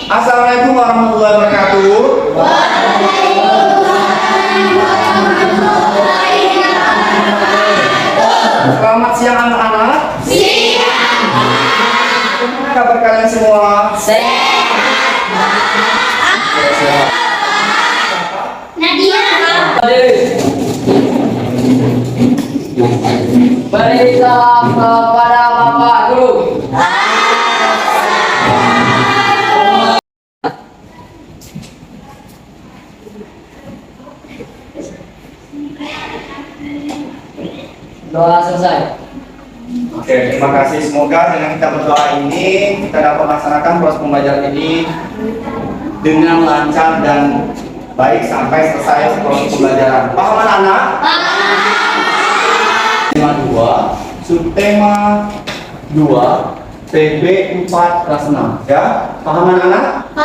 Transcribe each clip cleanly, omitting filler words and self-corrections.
Assalamualaikum warahmatullahi wabarakatuh. Selamat siang anak-anak. Siang. Bagaimana kabar kalian semua? Sehat. Nadia. Beri salam kepada Bapak Guru. Doa selesai. Oke, terima kasih. Semoga dengan kita berdoa ini kita dapat melaksanakan proses pembelajaran ini dengan lancar dan baik sampai selesai proses pembelajaran. Paham anak-anak? Tema 2, subtema 2, TB 4 kelas 6. Ya, paham anak-anak?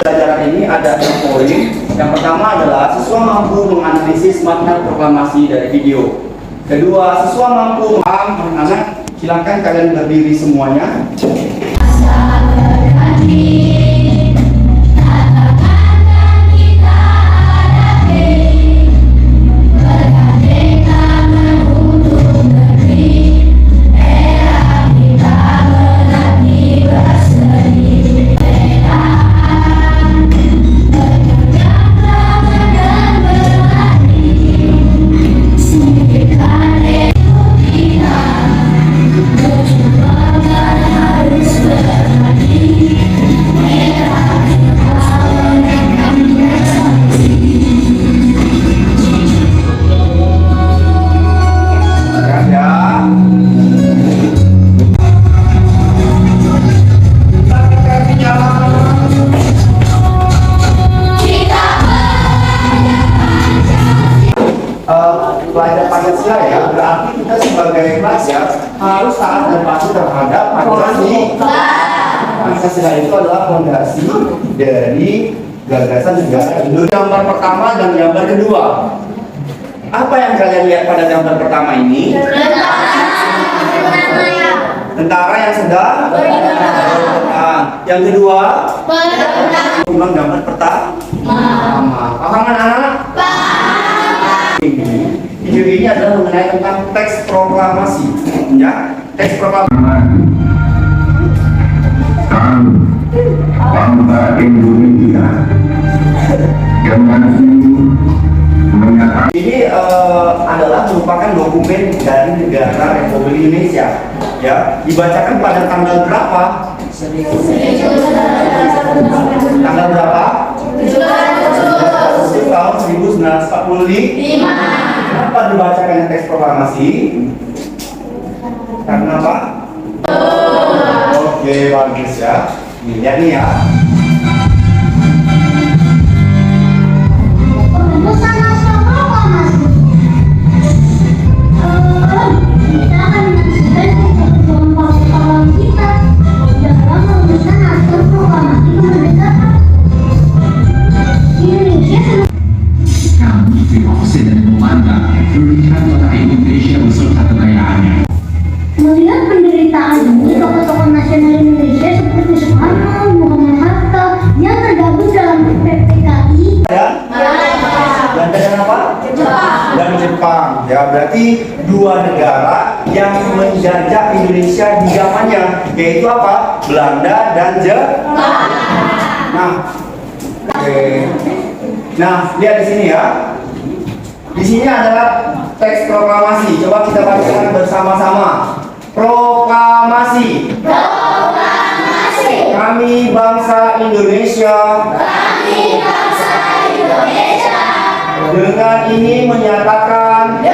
Pelajaran ini ada 6 poin. Yang pertama adalah siswa mampu menganalisis makna proklamasi dari video. Kedua, siswa mampu anak-anak, silakan kalian berdiri semuanya. Pelajar Pancasila ya, berarti kita sebagai pelajar harus taat dan patuh terhadap Pancasila. Pancasila itu adalah fondasi dari gagasan negara Indonesia. Gambar pertama dan gambar kedua. Apa yang kalian lihat pada gambar pertama ini? Tentara yang sedang berperang. Yang kedua? Ulang gambar pertama. Paham anak-anak? Video ini adalah mengenai tentang teks proklamasi, ya, teks proklamasi. Bangsa Indonesia dengan menyatakan ini adalah merupakan dokumen dari negara Republik Indonesia, ya, dibacakan pada tanggal berapa? Tanggal berapa? Tahun 1945. Kenapa dibacakan teks proklamasi? Karena apa? Oke, bagus ya. Lihat nih ya. Perumusan naskah proklamasi. Kita akan menyaksikan perjuangan pahlawan kita dalam merumuskan naskah proklamasi kemerdekaan Indonesia. Kami berfokus dan memandang pernikahan kota Indonesia beserta kekayaannya. Melihat penderitaan ini, tokoh-tokoh nasional Indonesia seperti Soekarno, Muhammad Hatta yang tergabung dalam PPKI Dan dengan apa? Jepang. Dan Jepang. Ya, berarti dua negara yang menjajah Indonesia di zamannya, yaitu apa? Belanda dan Jepang. Nah, oke. Nah, lihat di sini ya. Di sini adalah teks proklamasi. Coba kita bacakan bersama-sama. Proklamasi. Proklamasi. Kami bangsa Indonesia. Kami bangsa Indonesia. Dengan ini menyatakan.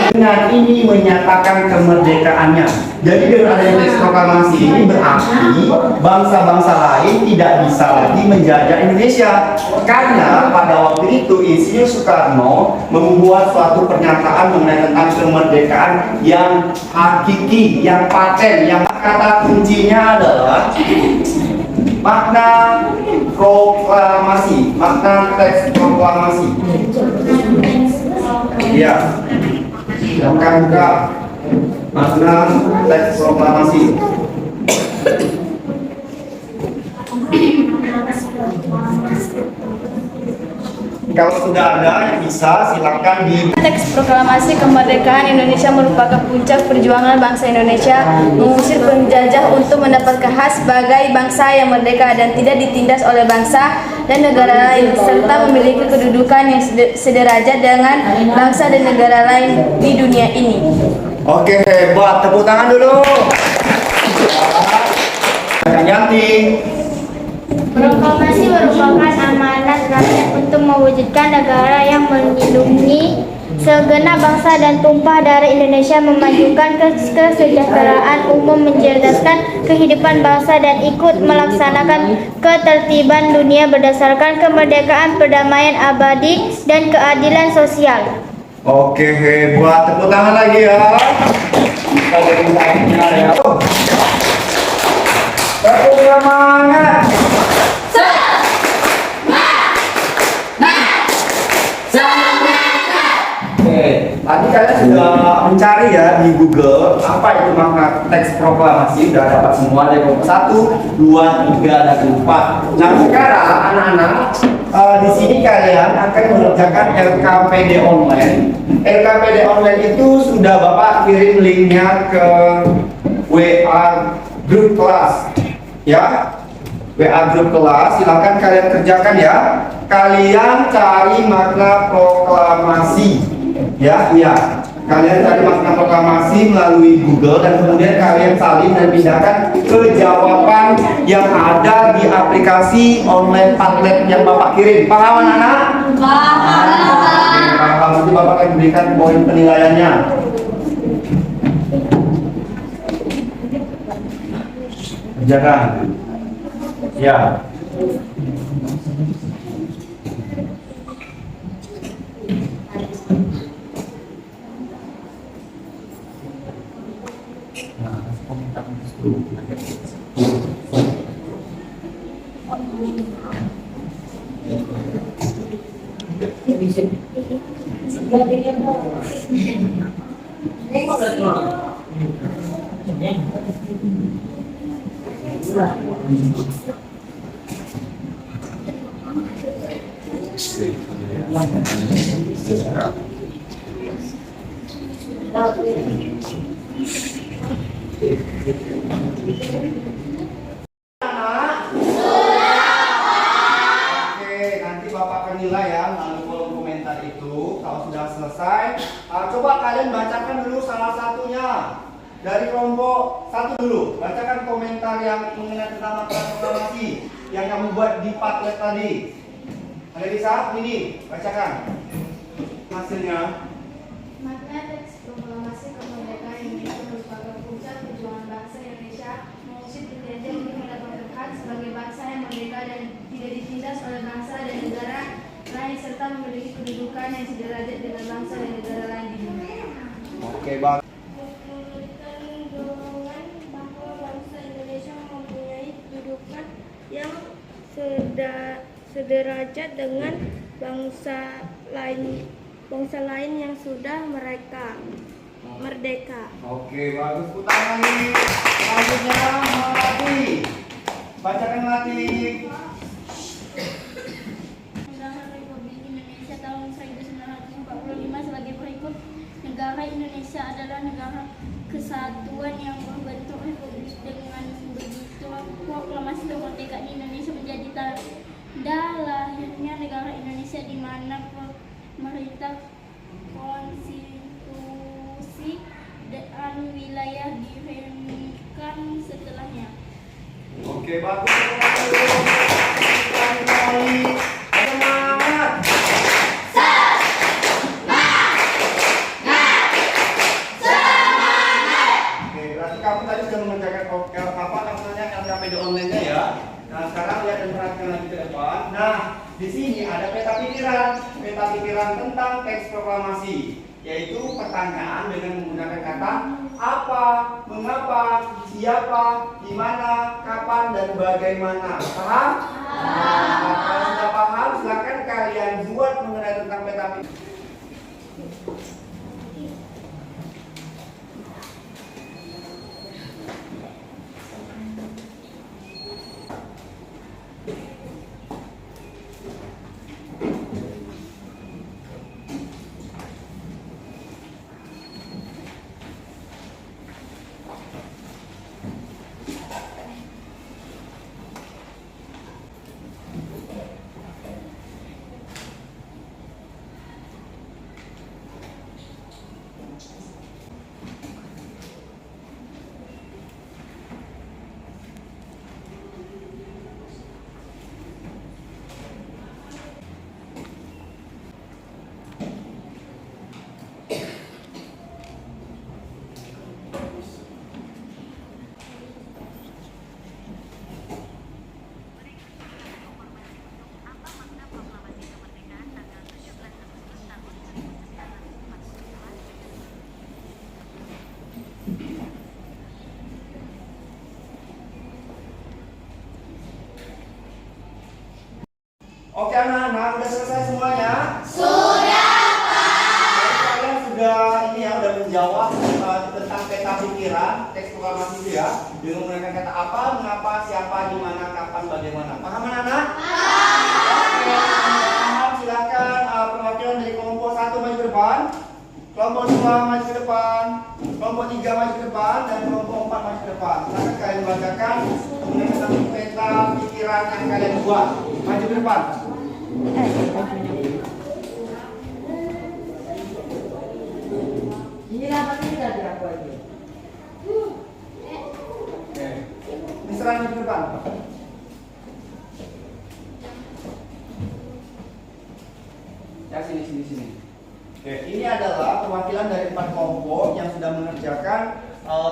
Dengan ini menyatakan kemerdekaannya. Jadi dengan adanya teks proklamasi ini berarti bangsa-bangsa lain tidak bisa lagi menjajah Indonesia, karena pada waktu itu Insinyur Soekarno membuat suatu pernyataan mengenai tentang kemerdekaan yang hakiki, yang paten, yang kata kuncinya adalah makna proklamasi, makna teks proklamasi. Iya. Silakan buka makna teks proklamasi. Kalau sudah ada yang bisa, silakan di. Teks proklamasi kemerdekaan Indonesia merupakan puncak perjuangan bangsa Indonesia mengusir penjajah untuk mendapatkan hak sebagai bangsa yang merdeka dan tidak ditindas oleh bangsa dan negara lain, serta memiliki kedudukan yang sederajat dengan bangsa dan negara lain di dunia ini. Oke, hebat. Tepuk tangan dulu. Yanti. Proklamasi merupakan amanat rakyat untuk mewujudkan negara yang melindungi segenap bangsa dan tumpah darah Indonesia, memajukan kesejahteraan umum, mencerdaskan kehidupan bangsa, dan ikut melaksanakan ketertiban dunia berdasarkan kemerdekaan, perdamaian abadi, dan keadilan sosial. Oke, hebat. Tepuk tangan lagi ya. Kita jadi lainnya ya. Tepuk semangat. Tadi kalian sudah mencari ya di Google apa itu makna teks proklamasi, udah dapat semua dari 1, 2, 3, dan 4. Nah sekarang anak-anak di sini kalian akan mengerjakan LKPD online. LKPD online itu sudah Bapak kirim linknya ke WA grup kelas ya. WA grup kelas, silakan kalian kerjakan ya. Kalian cari makna proklamasi. Ya, iya. Kalian cari makna proklamasi melalui Google dan kemudian kalian salin dan pindahkan ke jawaban yang ada di aplikasi online Padlet yang Bapak kirim. Paham anak-anak? Paham. Nanti Bapak akan berikan poin penilaiannya. Kerjakan. Ya. Nanti Bapak akan nilai ya melalui kolom komentar itu. Kalau sudah selesai, coba kalian bacakan dulu salah satunya dari kelompok 1 dulu. Bacakan komentar yang mengenai tentang makna proklamasi yang kamu buat di Padlet tadi. Ada bisa? Ini bacakan hasilnya. Makna teks proklamasi kemerdekaan Indonesia merupakan puncak perjuangan bangsa Indonesia mengusir penjajah untuk mendapatkan hak sebagai bangsa yang merdeka dan tidak ditindas oleh bangsa dan negara lain, serta memiliki kedudukan yang sederajat dengan bangsa dan negara lain di dunia. Oke, Bang. Memberikan dorongan bahwa bangsa Indonesia mempunyai kedudukan yang sederajat dengan bangsa lain yang sudah merdeka. Oke, bagus. Putar lagi. Selanjutnya Melati. Bacakan Melati. Undang-Undang Republik Indonesia tahun 1945 sebagai berikut. Negara Indonesia adalah negara kesatuan yang berbentuk republik. Dengan begitu, proklamasi kemerdekaan Indonesia menjadi tanda lahirnya negara Indonesia di mana pemerintah, konstitusi, dan wilayah dihentikan setelahnya. Oke, bagus. Semangat. Oke, berarti kamu tadi sudah mengerjakan apa namanya LKPD online-nya ya. Nah, sekarang lihat dan perhatikan lagi ke depan. Nah, di sini ada peta pikiran tentang teks proklamasi, yaitu pertanyaan dengan menggunakan kata apa, mengapa, siapa, di mana, kapan, dan bagaimana. Paham? Nah, kalau sudah paham, silakan kalian buat mengenai tentang peta pikiran. Oke anak-anak, udah selesai semuanya? Sudah, Pak. Kalian sudah ini ya, udah menjawab tentang peta pikiran, teks proklamasi itu ya. Dengan menggunakan kata apa, mengapa, siapa, di mana, kapan, bagaimana. Paham anak-anak? Oke, paham. Silakan perwakilan dari kelompok 1 maju ke depan, kelompok 2 maju ke depan, kelompok 3 maju ke depan, dan kelompok 4 maju ke depan. Silakan kalian bacakan tentang peta pikiran yang kalian buat. Maju ke depan. Ini rapatnya dari aku aja. Misalnya maju ke depan. Ya sini. Oke, ini adalah perwakilan dari 4 kelompok yang sudah mengerjakan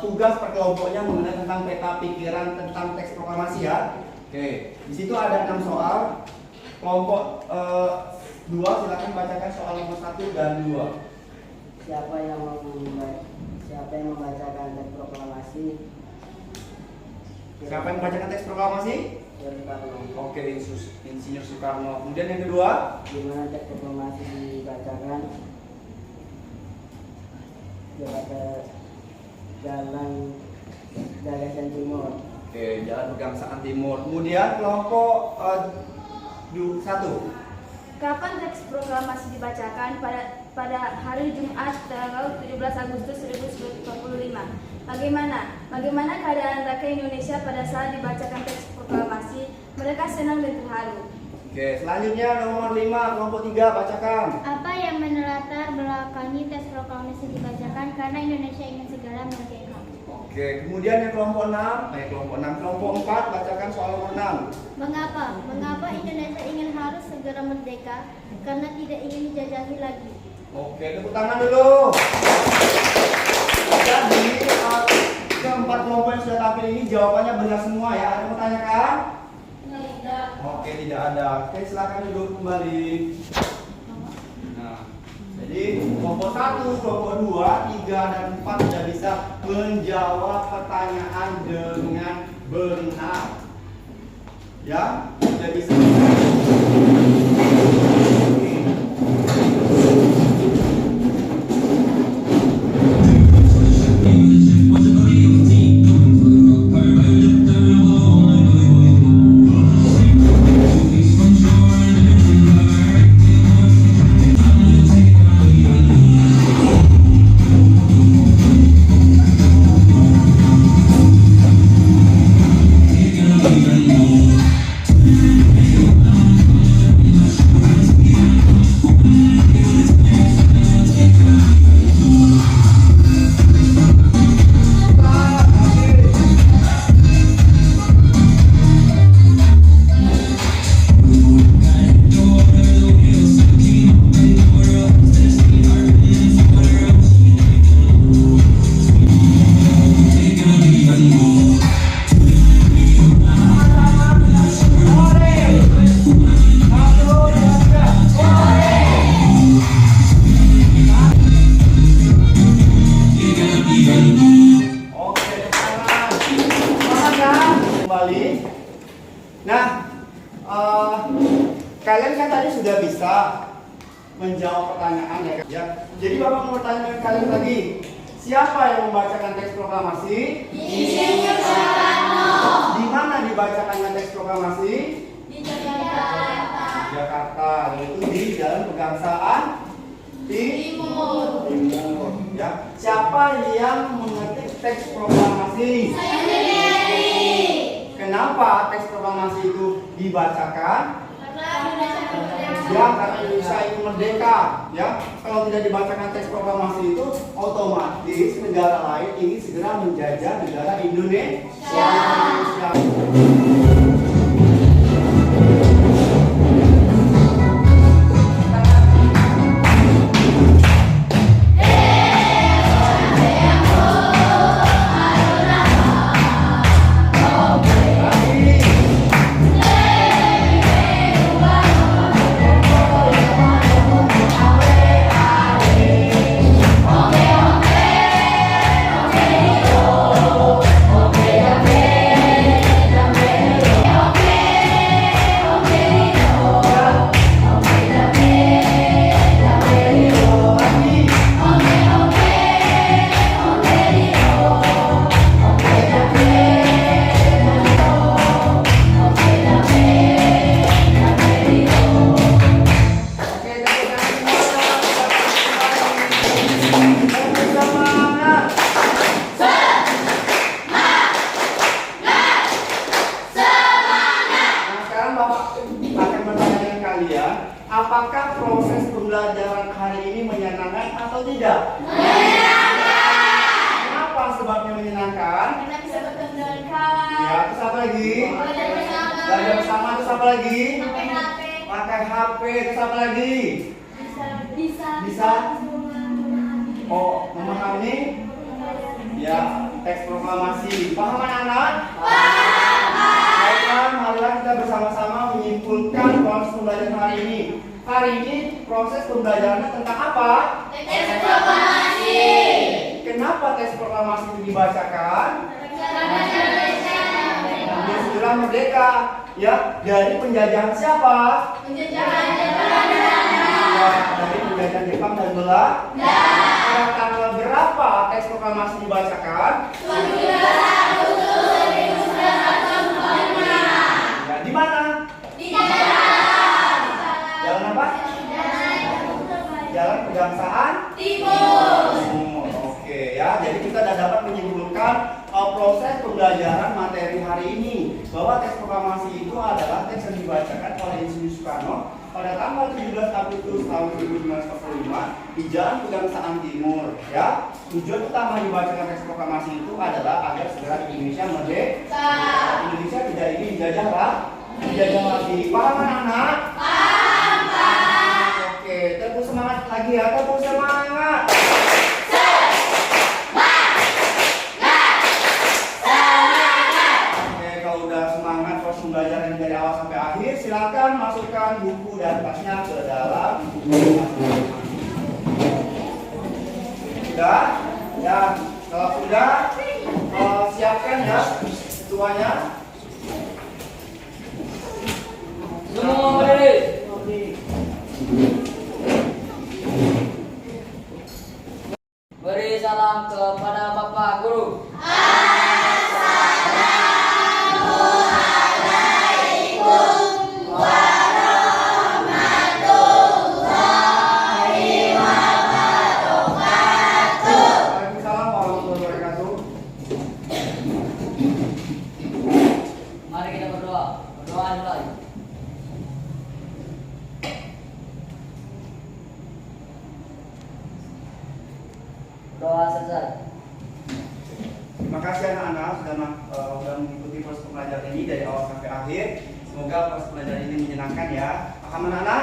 tugas per kelompoknya mengenai tentang peta pikiran tentang teks proklamasi ya. Oke, di situ ada 6 soal. Kelompok 2 silakan bacakan soal nomor 1 dan 2. Siapa yang membacakan teks proklamasi? Siapa yang membacakan teks proklamasi? Soekarno. Oke, Insinyur Soekarno. Kemudian yang kedua, Gimana teks proklamasi dibacakan? Jalan Gagasan Timur. oke, Jalan Pegangsaan Timur. Kemudian kelompok 1. Kapan teks proklamasi dibacakan? Pada hari Jumat tanggal 17 Agustus 1945. Bagaimana keadaan rakyat Indonesia pada saat dibacakan teks proklamasi? Mereka senang dan terharu. Oke, selanjutnya nomor 5, kelompok 3 bacakan. Apa yang melatar belakangi teks proklamasi dibacakan karena Indonesia ingin segera merdeka? Oke, kemudian yang kelompok 6, kelompok 4 bacakan soal nomor 6. Mengapa Indonesia ingin harus segera merdeka? Karena tidak ingin dijajahi lagi. Oke, tepuk tangan dulu. Jadi keempat kelompok yang sudah tampil ini jawabannya benar semua ya. Ada yang mau tanyakan? Tidak. Oke, tidak ada. Oke, silakan duduk kembali. Nah, jadi kelompok 1, kelompok 2, 3 dan 4 sudah bisa menjawab pertanyaan dengan benar. Ya, sudah bisa. Kembali. Nah, kalian kan tadi sudah bisa menjawab pertanyaan ya. Jadi Bapak mau bertanya kalian lagi, siapa yang membacakan teks proklamasi? Insinyur Soekarno. Di mana dibacakannya teks proklamasi? Di Jakarta, yaitu di Jalan Pegangsaan Timur. Ya. Siapa yang mengetik teks proklamasi? Kenapa teks proklamasi itu dibacakan? Ya, karena Indonesia itu merdeka. Ya, kalau tidak dibacakan teks proklamasi itu, otomatis negara lain ingin segera menjajah negara Indonesia. apakah proses pembelajaran hari ini menyenangkan atau tidak? Kenapa sebabnya menyenangkan? Karena bisa bertemu dengan kawan. Ya, terus apa lagi? Belajar bersama. Belajar bersama, terus apa lagi? Pakai HP. Pakai HP, terus apa lagi? Bisa. Oh, memahami? Ya, teks proklamasi. Paham anak-anak? Baiklah, marilah kita bersama-sama menyimpulkan proses pembelajaran hari ini. Hari ini proses pembelajarannya tentang apa? Teks proklamasi. Kenapa teks proklamasi itu dibacakan? Sejarah merdeka. Ya, dari penjajahan siapa? Penjajahan Jepang dan Belanda. Ya, dari penjajahan Jepang dan Belanda. Pada tanggal berapa teks proklamasi dibacakan? 17 Agustus 1945. Ya, di mana? Di jalan. Jalan apa? Jalan Pegangsaan Timur. Oke ya, jadi kita sudah dapat menyimpulkan proses pembelajaran materi hari ini bahwa teks proklamasi itu adalah teks yang dibacakan oleh Insinyur Soekarno pada tanggal 17 Agustus tahun 1945 di Jalan Pegangsaan Timur. Ya, tujuan utama dibacakan teks proklamasi itu adalah agar segera Indonesia merdeka. Indonesia tidak ingin dijajah lagi. Paham anak-anak? Oke, tepuk semangat lagi ya, tepuk semangat. Oke, kalau udah semangat proses pembelajaran dari awal sampai akhir, silakan masukkan buku dan tasnya ke dalam buku masing-masing. Sudah? Ya, kalau sudah, siapkan ya semuanya. Semua berdiri. Beri salam kepada Bapak Guru. Waalaikumsalam warahmatullahi wabarakatuh. Mari kita berdoa. Berdoa mulai. Doa selesai. Terima kasih anak-anak sudah mengikuti proses pembelajaran ini dari awal sampai akhir. Semoga proses pembelajaran ini menyenangkan ya. Paham anak-anak?